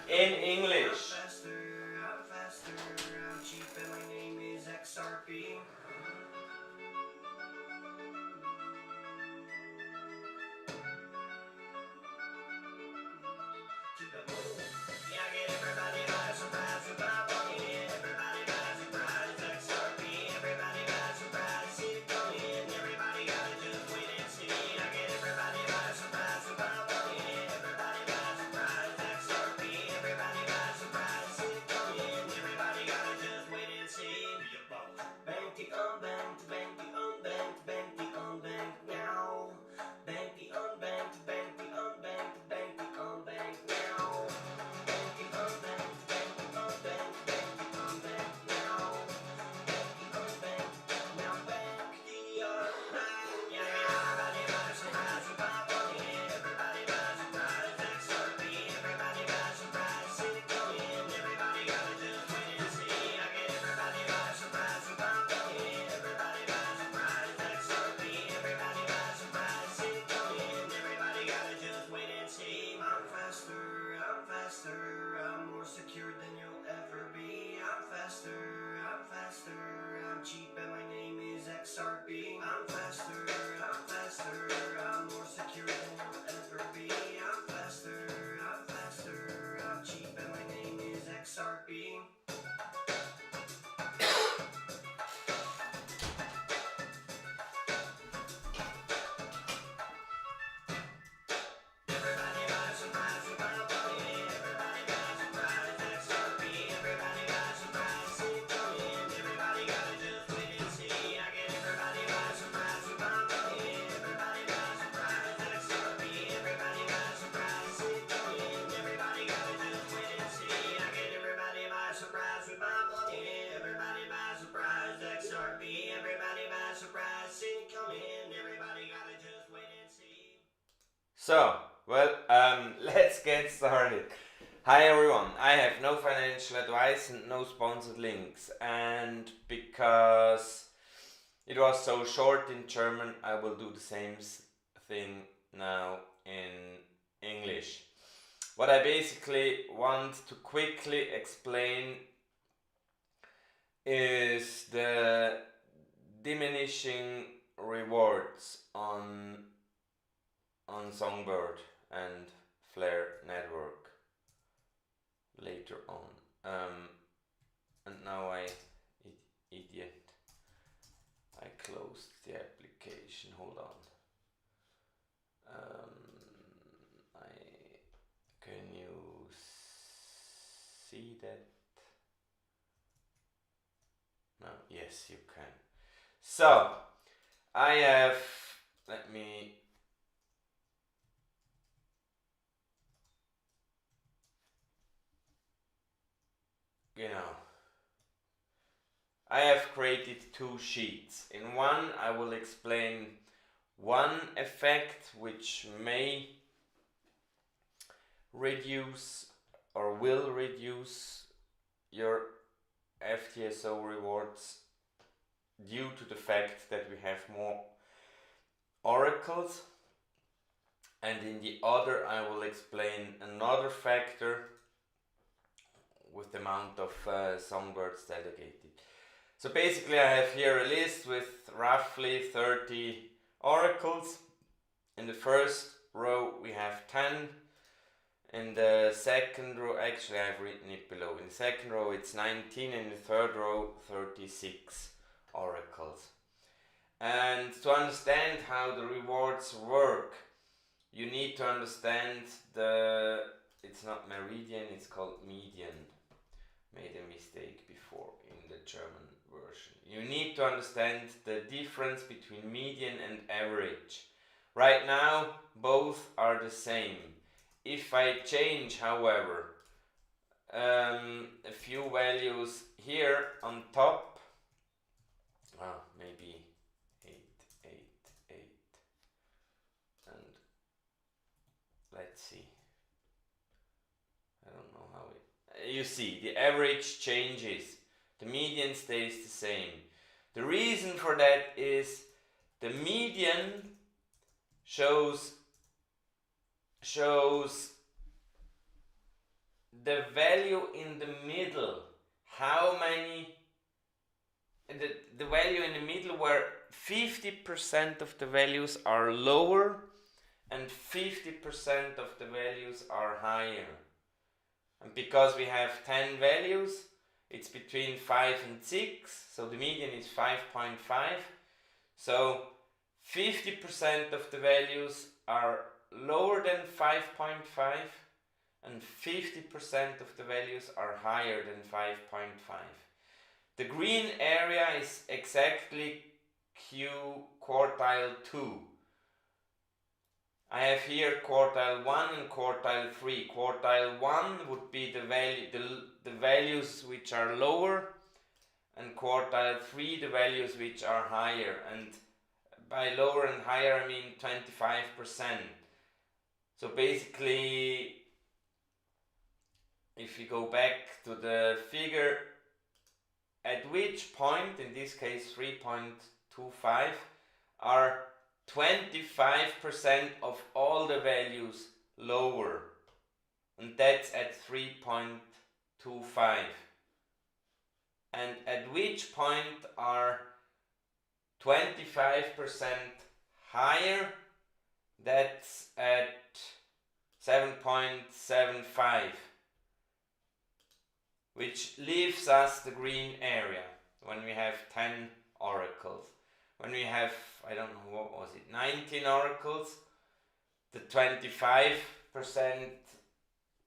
In English. So, well, let's get started. Hi everyone, I have no financial advice and no sponsored links, and because it was so short in German, I will do the same thing now in English. What I basically want to quickly explain is the diminishing rewards on Songbird and Flare network later on. And now idiot, I closed the application. Hold on. Can you see that? No, yes, you can. So I have. Let me. I have created two sheets. In one, I will explain one effect which may reduce or will reduce your FTSO rewards due to the fact that we have more oracles, and in the other I will explain another factor with the amount of songbirds delegated. So basically I have here a list with roughly 30 oracles. In the first row we have 10. In the second row, actually I've written it below. In the second row it's 19, in the third row 36 oracles. And to understand how the rewards work, you need to understand it's not meridian, it's called median. Made a mistake before in the German version. You need to understand the difference between median and average. Right now, both are the same. If I change, however, a few values here on top, maybe 8, 8, 8, and let's see. I don't know how it. You see, the average changes. The median stays the same. The reason for that is the median shows the value in the middle, how many, the value in the middle where 50% of the values are lower and 50% of the values are higher. And because we have 10 values, it's between 5 and 6, so the median is 5.5. So 50% of the values are lower than 5.5 and 50% of the values are higher than 5.5. The green area is exactly Q quartile 2. I have here quartile 1 and quartile 3. Quartile 1 would be the values which are lower, and quartile 3 the values which are higher. And by lower and higher I mean 25%. So basically, if you go back to the figure, at which point, in this case 3.25, are 25% of all the values lower, and that's at 3.25. And at which point are 25% higher, that's at 7.75, which leaves us the green area when we have 10 oracles. When we have, I don't know, what was it, 19 oracles, the 25%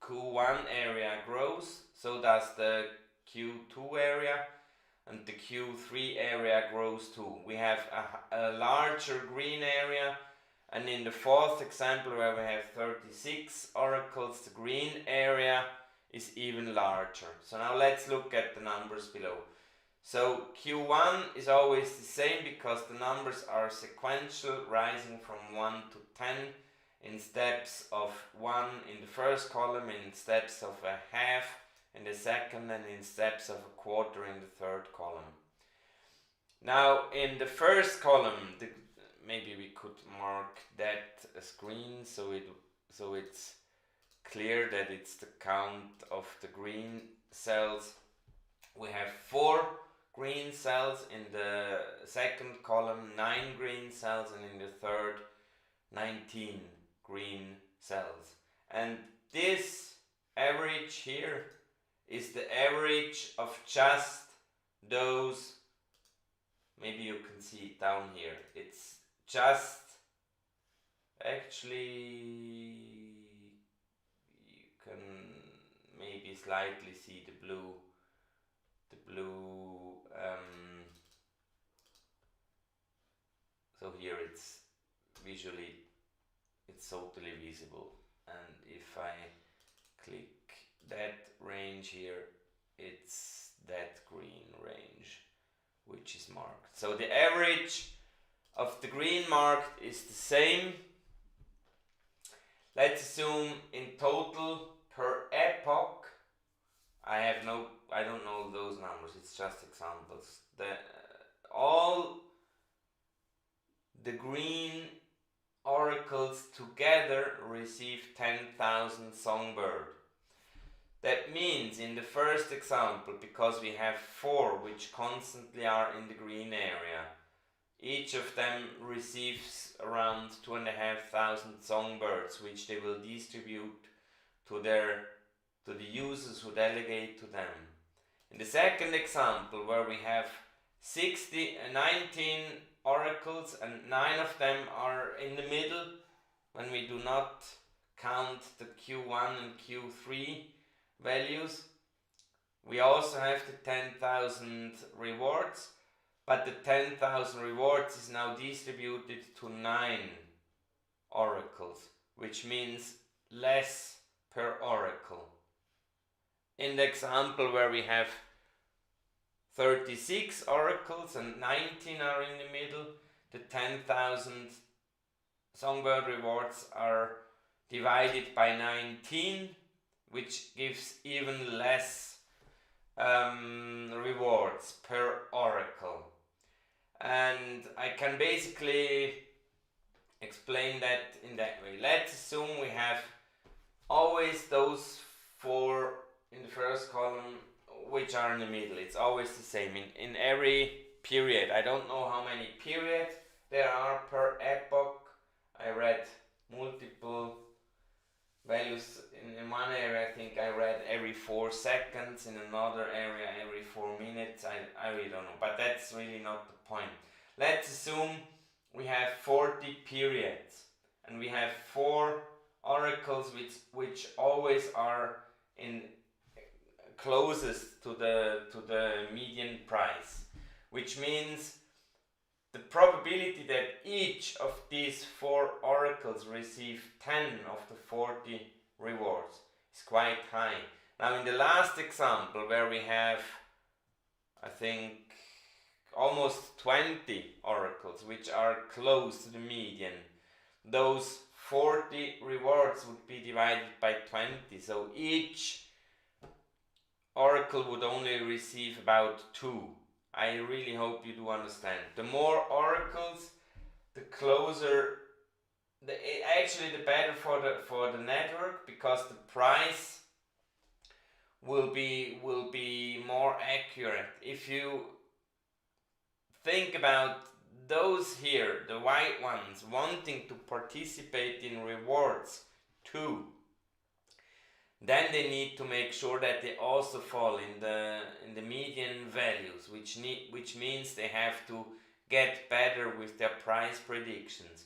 Q1 area grows, so does the Q2 area, and the Q3 area grows too. We have a larger green area, and in the fourth example where we have 36 oracles, the green area is even larger. So now let's look at the numbers below. So Q1 is always the same because the numbers are sequential, rising from 1 to 10 in steps of 1 in the first column, in steps of a half in the second, and in steps of a quarter in the third column. Now in the first column, maybe we could mark that as green so it's clear that it's the count of the green cells. We have 4 green cells in the second column, 9 green cells, and in the third 19 green cells. And this average here is the average of just those, maybe you can see it down here, it's just, actually you can maybe slightly see the blue, so here it's visually, it's totally visible, and if I click that range here, it's that green range which is marked. So the average of the green marked is the same. Let's assume in total per epoch, I don't know those numbers, it's just examples. All the green oracles together receive 10,000 songbird. That means in the first example, because we have 4 which constantly are in the green area, each of them receives around 2,500 songbirds, which they will distribute to the users who delegate to them. In the second example, where we have 19 oracles and 9 of them are in the middle, when we do not count the Q1 and Q3 values, we also have the 10,000 rewards, but the 10,000 rewards is now distributed to 9 oracles, which means less per oracle. In the example where we have 36 oracles and 19 are in the middle, the 10,000 songbird rewards are divided by 19, which gives even less rewards per oracle. And I can basically explain that in that way. Let's assume we have always those 4 in the first column which are in the middle. It's always the same in every period. I don't know how many periods there are per epoch. I read multiple values in one area. I think I read every 4 seconds, in another area every 4 minutes. I really don't know, but that's really not the point. Let's assume we have 40 periods and we have 4 oracles which always are in closest to the median price, which means the probability that each of these 4 oracles receive 10 of the 40 rewards is quite high. Now in the last example, where we have, I think, almost 20 oracles which are close to the median, those 40 rewards would be divided by 20, so each oracle would only receive about 2. I really hope you do understand. The more oracles, the closer, actually the better for the network, because the price will be more accurate. If you think about those here, the white ones, wanting to participate in rewards too, then they need to make sure that they also fall in the median values, which means they have to get better with their price predictions.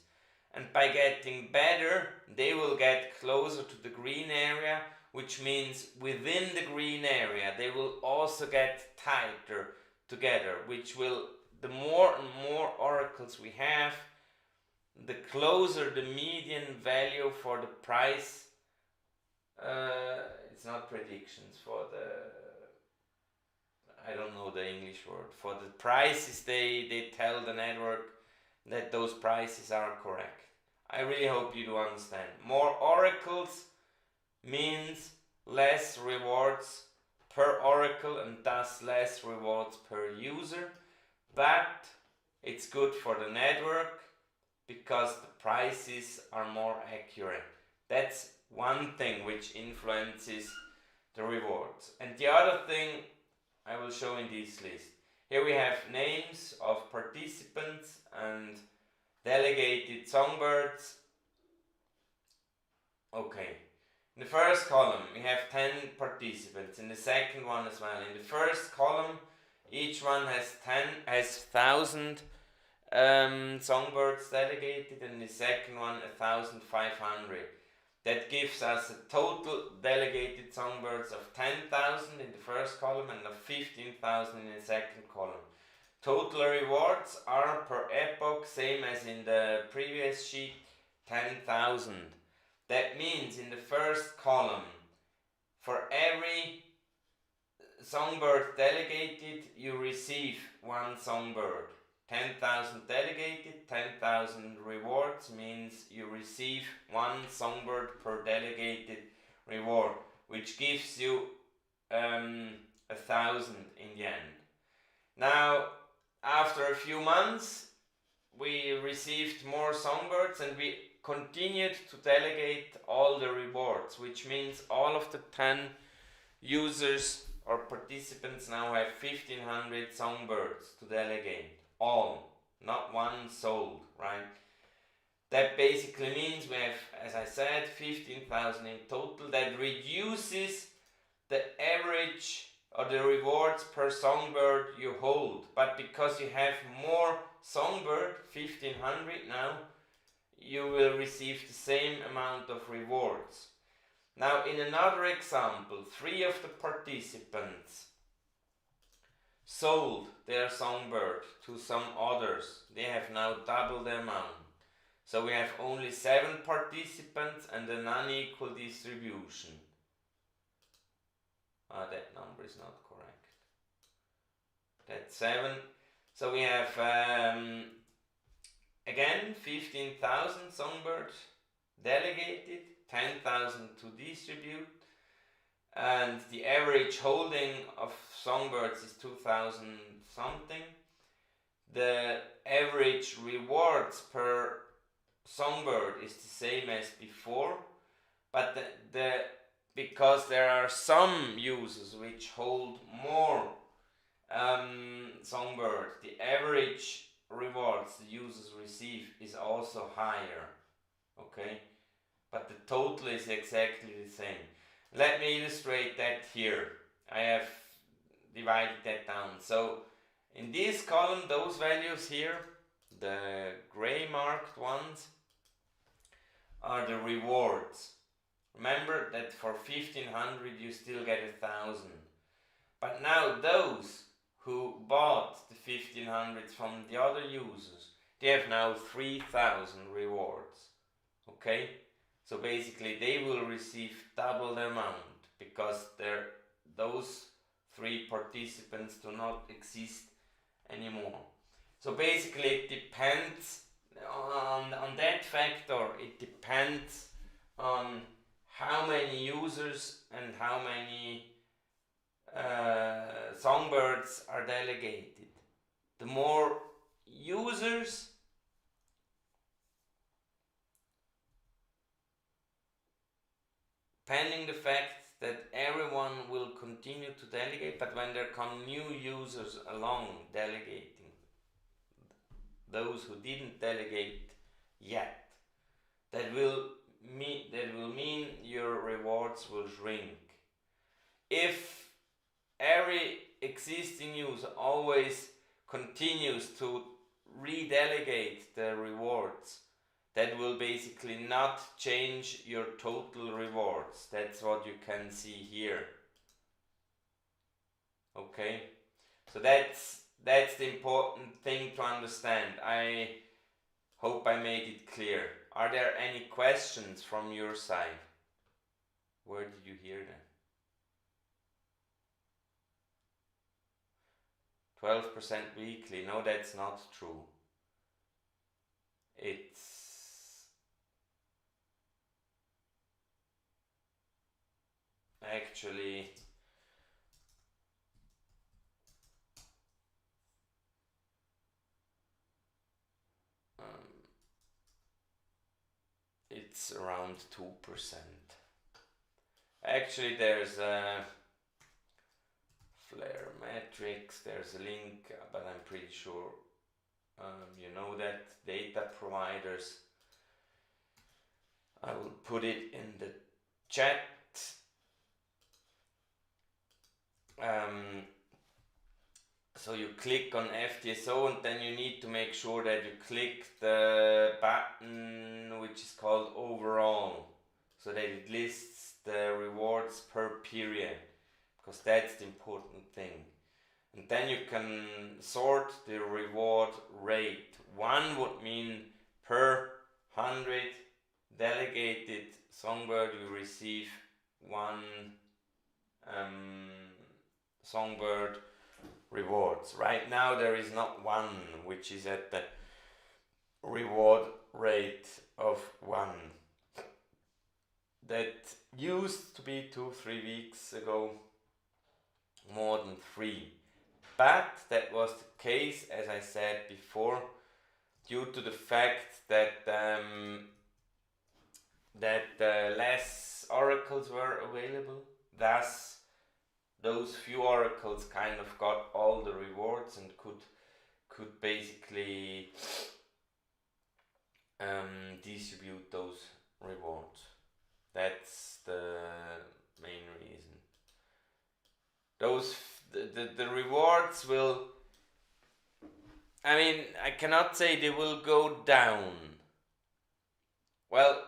And by getting better, they will get closer to the green area, which means within the green area they will also get tighter together, which will, the more and more oracles we have, the closer the median value for the price, it's not predictions, for the, I don't know the English word, for the prices they tell the network that those prices are correct. I really hope you do understand. More oracles means less rewards per oracle and thus less rewards per user, but it's good for the network because the prices are more accurate. That's one thing which influences the rewards. And the other thing I will show in this list. Here we have names of participants and delegated songbirds. Okay. In the first column we have 10 participants, in the second one as well. In the first column each one has 1,000 songbirds delegated, and the second one 1,500. That gives us a total delegated songbirds of 10,000 in the first column and of 15,000 in the second column. Total rewards are per epoch, same as in the previous sheet, 10,000. That means in the first column, for every songbird delegated, you receive 1 songbird. 10,000 delegated, 10,000 rewards means you receive 1 songbird per delegated reward, which gives you 1,000 in the end. Now, after a few months, we received more songbirds and we continued to delegate all the rewards, which means all of the 10 users or participants now have 1,500 songbirds to delegate. All, not 1 sold, right? That basically means we have, as I said, 15,000 in total. That reduces the average or the rewards per songbird you hold. But because you have more songbird, 1,500 now, you will receive the same amount of rewards. Now in another example, 3 of the participants sold their songbird to some others. They have now double the amount. So we have only 7 participants and an unequal distribution. That number is not correct. That's 7. So we have again 15,000 songbirds delegated, 10,000 to distribute, and the average holding of songbirds is 2,000 something. The average rewards per songbird is the same as before, but the because there are some users which hold more songbird, the average rewards the users receive is also higher. Okay, but the total is exactly the same. Let me illustrate that here. I have divided that down. So in this column, those values here, the gray marked ones, are the rewards. Remember that for 1500 you still get 1000. But now those who bought the 1500s from the other users, they have now 3000 rewards. Okay? So basically they will receive double the amount because those 3 participants do not exist anymore. So basically it depends on that factor. It depends on how many users and how many songbirds are delegated. The more users, pending the fact that everyone will continue to delegate, but when there come new users along delegating, those who didn't delegate yet, that will mean your rewards will shrink. If every existing user always continues to redelegate the rewards, that will basically not change your total rewards. That's what you can see here. Okay, so that's the important thing to understand. I hope I made it clear. Are there any questions from your side? Where did you hear that? 12% weekly. No, that's not true. It's actually it's around 2%. Actually, there's a Flare metrics, there's a link, but I'm pretty sure you know that. Data providers, I will put it in the chat. So you click on FTSO and then you need to make sure that you click the button which is called overall, so that it lists the rewards per period, because that's the important thing. And then you can sort the reward rate. 1 would mean per 100 delegated songbird you receive 1 songbird rewards. Right now there is not 1, which is at the reward rate of 1. That used to be 2-3 weeks ago more than 3. But that was the case, as I said before, due to the fact that less oracles were available. Thus, those few oracles kind of got all the rewards and could basically distribute those rewards. That's the main reason. The rewards will, I mean, I cannot say they will go down. Well,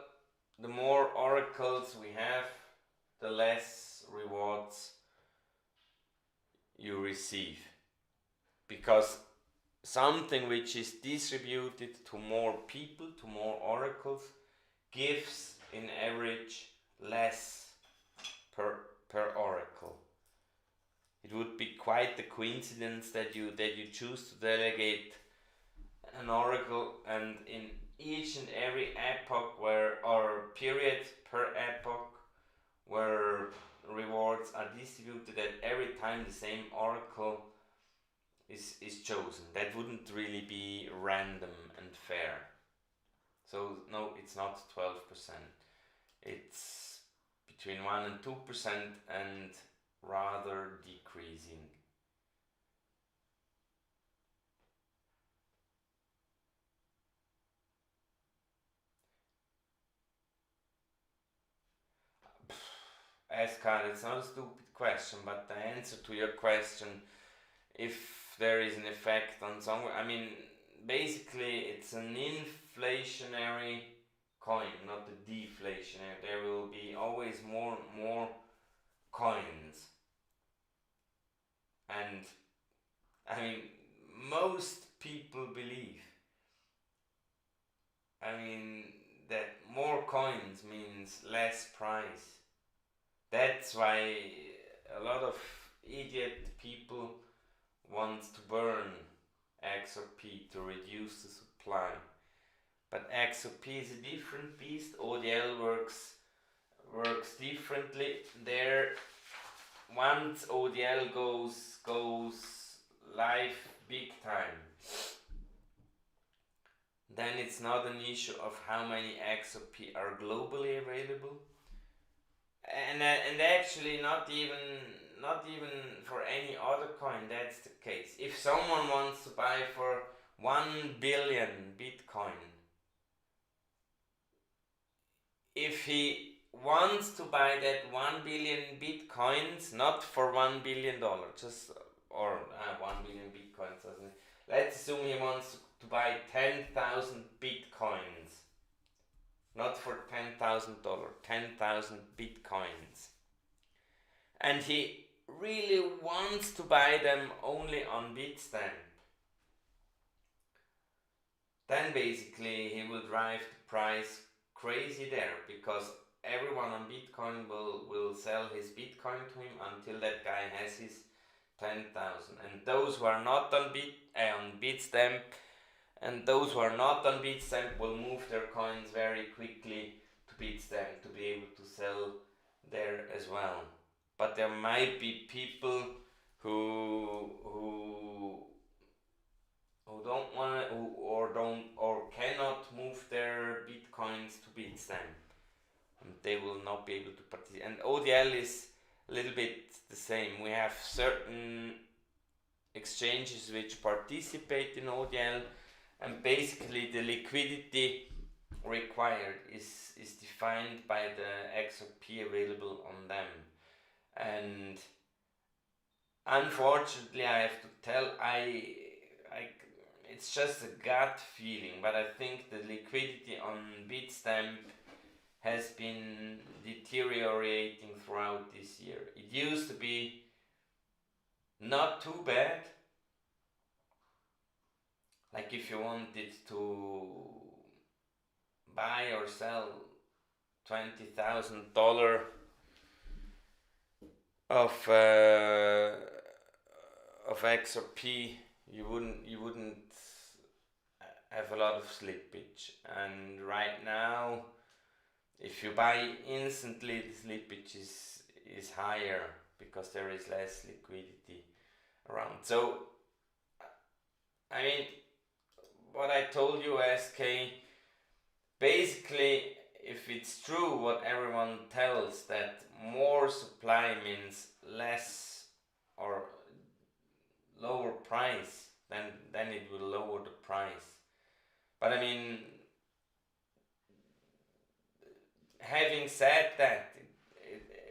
the more oracles we have, the less rewards you receive, because something which is distributed to more people, to more oracles, gives in average less per oracle. It would be quite a coincidence that you choose to delegate an oracle, and in each and every epoch or period per epoch where rewards are distributed, at every time the same oracle is chosen. That wouldn't really be random and fair. So no, it's not 12%. It's between 1 and 2% and rather decreasing. Ascar, it's not a stupid question, but the answer to your question, if there is an effect on somewhere, I mean, basically it's an inflationary coin, not a deflationary. There will be always more coins, and I mean, most people believe, I mean, that more coins means less price. That's why a lot of idiot people want to burn XRP to reduce the supply. But XRP is a different beast. ODL works differently. There, once ODL goes live big time, then it's not an issue of how many XRP are globally available, and actually not even for any other coin that's the case. If someone wants to buy for 1 billion Bitcoin, if he wants to buy that 1 billion Bitcoins, not for $1 billion, just or 1 billion Bitcoins, doesn't it? Let's assume he wants to buy 10,000 Bitcoins, not for $10,000, 10,000 Bitcoins, and he really wants to buy them only on Bitstamp, then basically he will drive the price crazy there, because everyone on Bitcoin will sell his Bitcoin to him until that guy has his 10,000. And those who are not on Bitstamp, will move their coins very quickly to Bitstamp to be able to sell there as well. But there might be people who don't want to, or cannot move their Bitcoins to Bitstamp, and they will not be able to participate. And ODL is a little bit the same. We have certain exchanges which participate in ODL, and basically the liquidity required is defined by the XRP available on them. And unfortunately, I have to tell, it's just a gut feeling, but I think the liquidity on Bitstamp has been deteriorating throughout this year. It used to be not too bad. Like if you wanted to buy or sell $20,000 of XRP, you wouldn't have a lot of slippage. And right now, if you buy instantly, the slippage is higher because there is less liquidity around. So, I mean, what I told you, SK, basically, if it's true what everyone tells, that more supply means less or lower price, then it will lower the price. But I mean, having said that,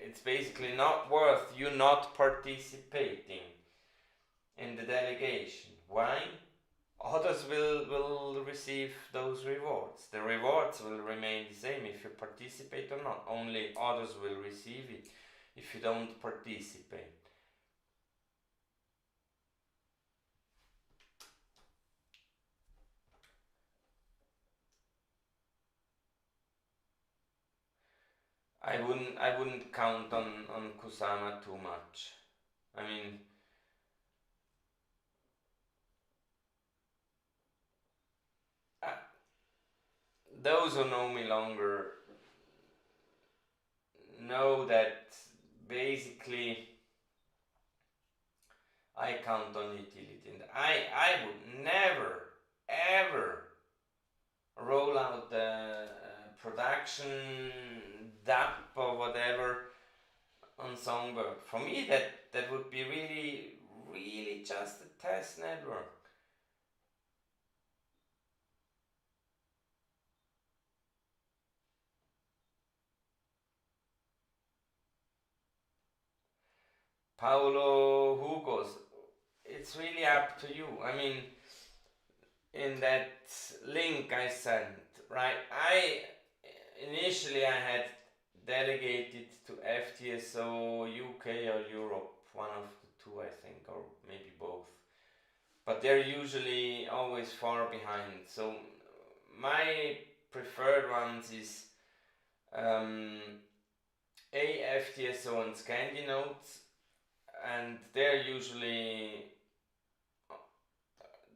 it's basically not worth you not participating in the delegation. Why? Others will receive those rewards. The rewards will remain the same if you participate or not. Only others will receive it if you don't participate. I wouldn't count on Kusama too much. I mean, those who know me longer know that basically I count on utility. And I would never ever roll out the production DAP or whatever on Songbird. For me, that would be really just a test network. Paulo Hugos, it's really up to you. I mean, in that link I sent, right? I had delegated to FTSO UK or Europe, one of the two, I think, or maybe both. But they're usually always far behind. So my preferred ones is FTSO and Scandinotes, and they're usually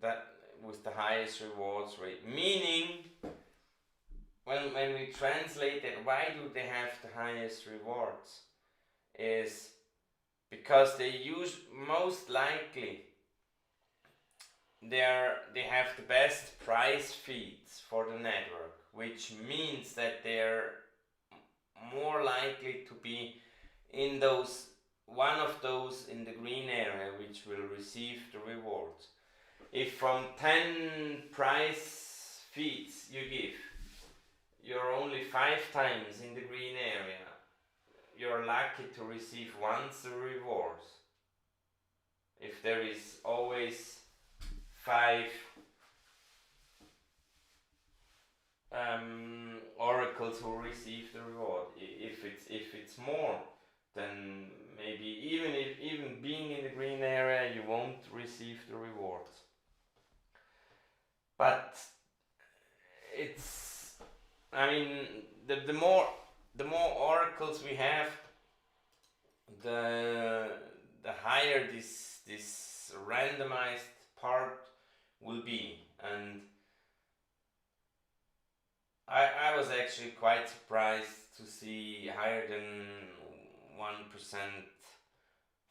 that with the highest rewards rate. Meaning, when we translate it, why do they have the highest rewards? Is because they use most likely they have the best price feeds for the network, which means that they're more likely to be in those one of those in the green area which will receive the rewards. If from 10 price feeds you give, you're only 5 times in the green area, you're lucky to receive once the rewards. If there is always 5 oracles who receive the reward. If it's more, then maybe even being in the green area, you won't receive the rewards. But it's, I mean, the more oracles we have, the higher this randomized part will be. And I was actually quite surprised to see higher than 1%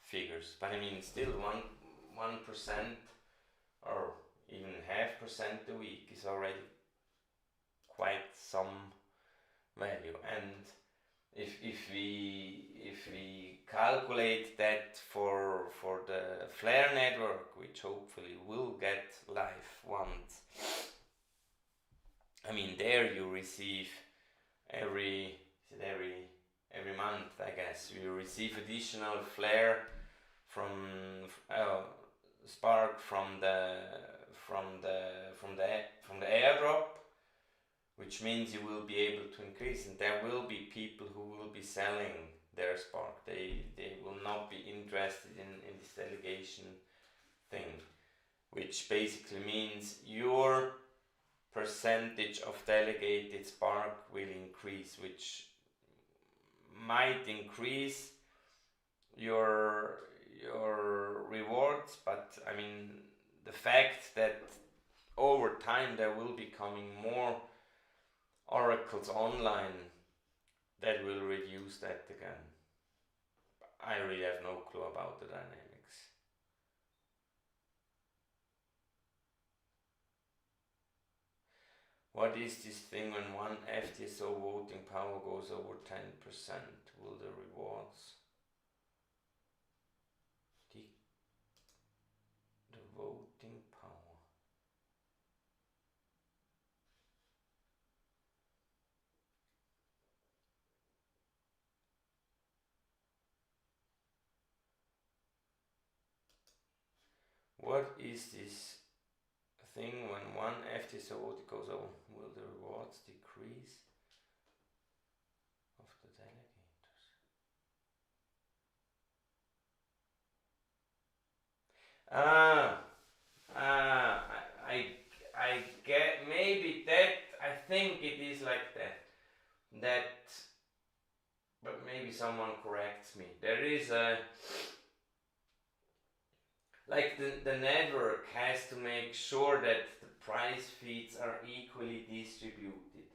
figures, but I mean still 1% or even 0.5% a week is already quite some value. And if we calculate that for the Flare network, which hopefully will get live once, I mean there you receive every month, I guess, you receive additional Flare from Spark from the airdrop, which means you will be able to increase, and there will be people who will be selling their Spark. They will not be interested in this delegation thing, which basically means your percentage of delegated Spark will increase, which might increase your rewards, but I mean the fact that over time there will be coming more oracles online, that will reduce that again. I really have no clue about the dynamics. What is this thing when one FTSO voting power goes over 10%? Will the rewards the voting power? What is this thing when one FTSO vote goes over? Will the rewards decrease of the delegators? I get maybe that. I think it is like that. But maybe someone corrects me. There is a, like the network has to make sure that the price feeds are equally distributed.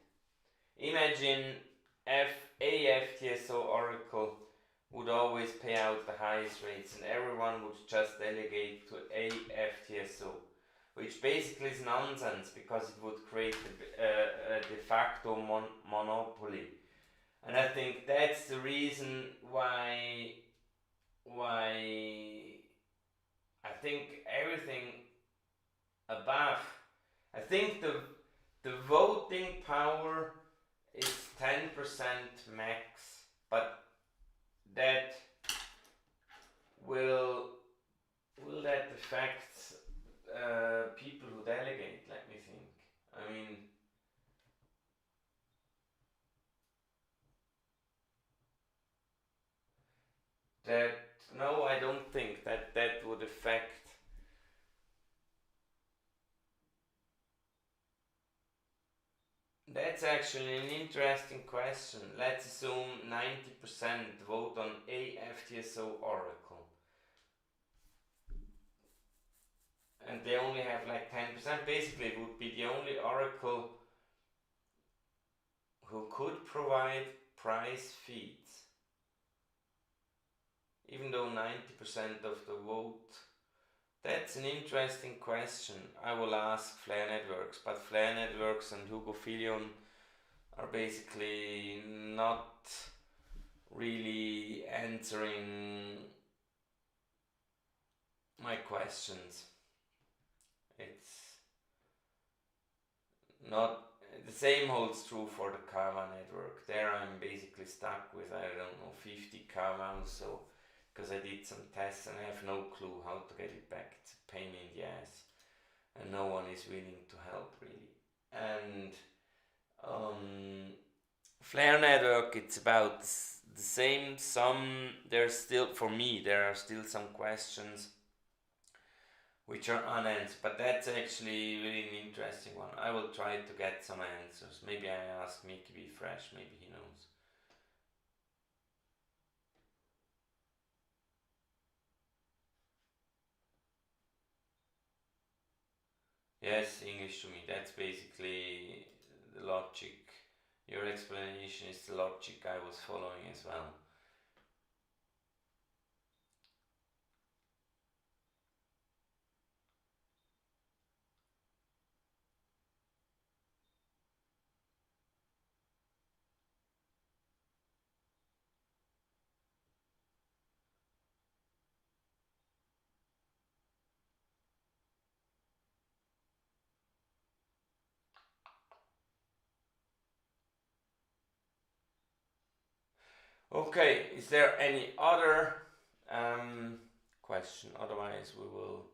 Imagine a FTSO Oracle would always pay out the highest rates and everyone would just delegate to a FTSO, which basically is nonsense because it would create a de facto monopoly. And I think that's the reason why I think everything above, I think the voting power is 10% max, but that will that affect people who delegate? Let me think. I mean, that no, I don't think that would affect. That's actually an interesting question. Let's assume 90% vote on a FTSO oracle, and they only have like 10%. Basically, it would be the only oracle who could provide price feeds, even though 90% of the vote. That's an interesting question. I will ask Flare Networks, but Flare Networks and Hugo Filion are basically not really answering my questions. It's not the same holds true for the Kava network. There I'm basically stuck with, I don't know, 50 Kavas, so because I did some tests and I have no clue how to get it back. It's a pain in the ass, and no one is willing to help really. And Flare network, it's about the same. There's still, for me, there are still some questions which are unanswered, but that's actually really an interesting one. I will try to get some answers. Maybe I ask Mickey Be Fresh, maybe he knows. Yes, English to me. That's basically the logic. Your explanation is the logic I was following as well. Okay, is there any other question? Otherwise, we will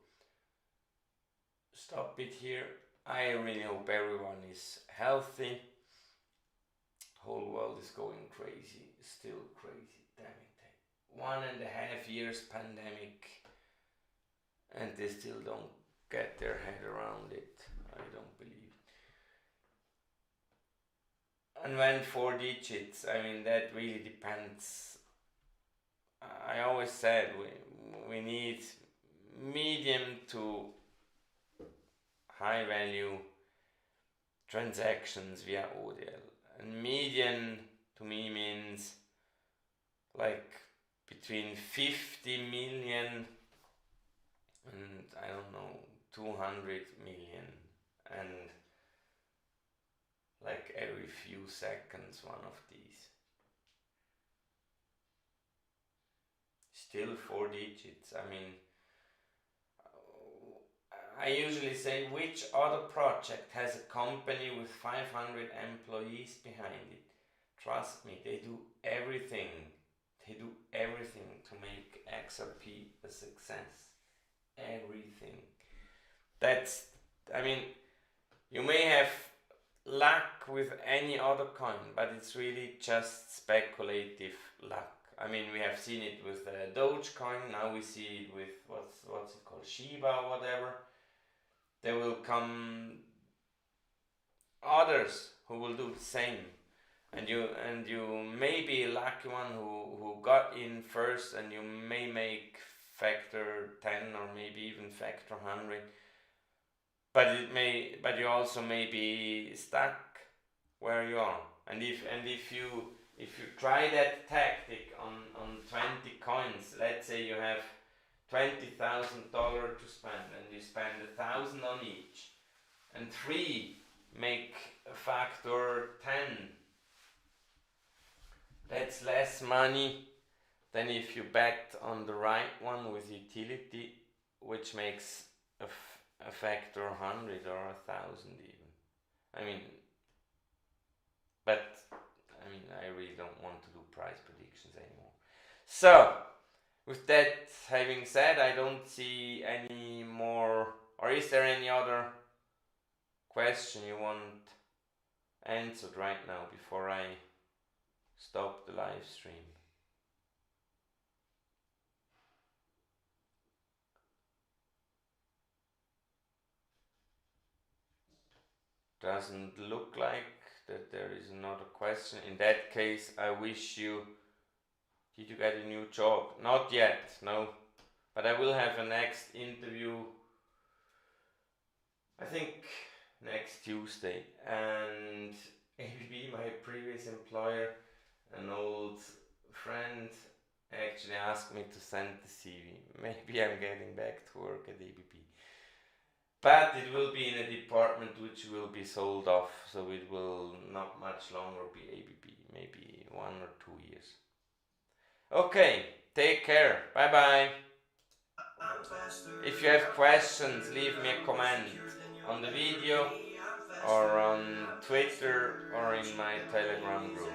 stop it here. I really hope everyone is healthy. Whole world is going crazy, still crazy. Damn it! 1.5 years pandemic, and they still don't get their head around it. I don't believe. And when 4 digits, I mean that really depends. I always said we need medium to high value transactions via ODL. And median to me means like between 50 million and I don't know 200 million, and like every few seconds one of these. Still 4 digits. I mean, I usually say, which other project has a company with 500 employees behind it? Trust me, they do everything. They do everything to make XRP a success. Everything. That's, I mean, you may have luck with any other coin, but it's really just speculative luck. I mean, we have seen it with Dogecoin. Now we see it with what's it called, Shiba or whatever. There will come others who will do the same, and you may be a lucky one who got in first, and you may make factor 10 or maybe even factor 100, but you also may be stuck where you are. And if you try that tactic on 20 coins, let's say you have $20,000 to spend, and you spend 1,000 on each, and 3 make a factor 10, That's less money than if you bet on the right one with utility, which makes a factor 100 or 1,000 even. I mean, but I really don't want to do price predictions anymore. So, with that having said, I don't see any more, or is there any other question you want answered right now before I stop the live stream? Doesn't look like that there is another question. In that case, I wish you. Did you get a new job? Not yet, no. But I will have a next interview, I think next Tuesday. And ABB, my previous employer, an old friend, actually asked me to send the CV. Maybe I'm getting back to work at ABB. But it will be in a department which will be sold off, so it will not much longer be ABB, maybe 1 or 2 years. Okay, take care, bye bye. If you have questions, leave me a comment on the video or on Twitter or in my Telegram group.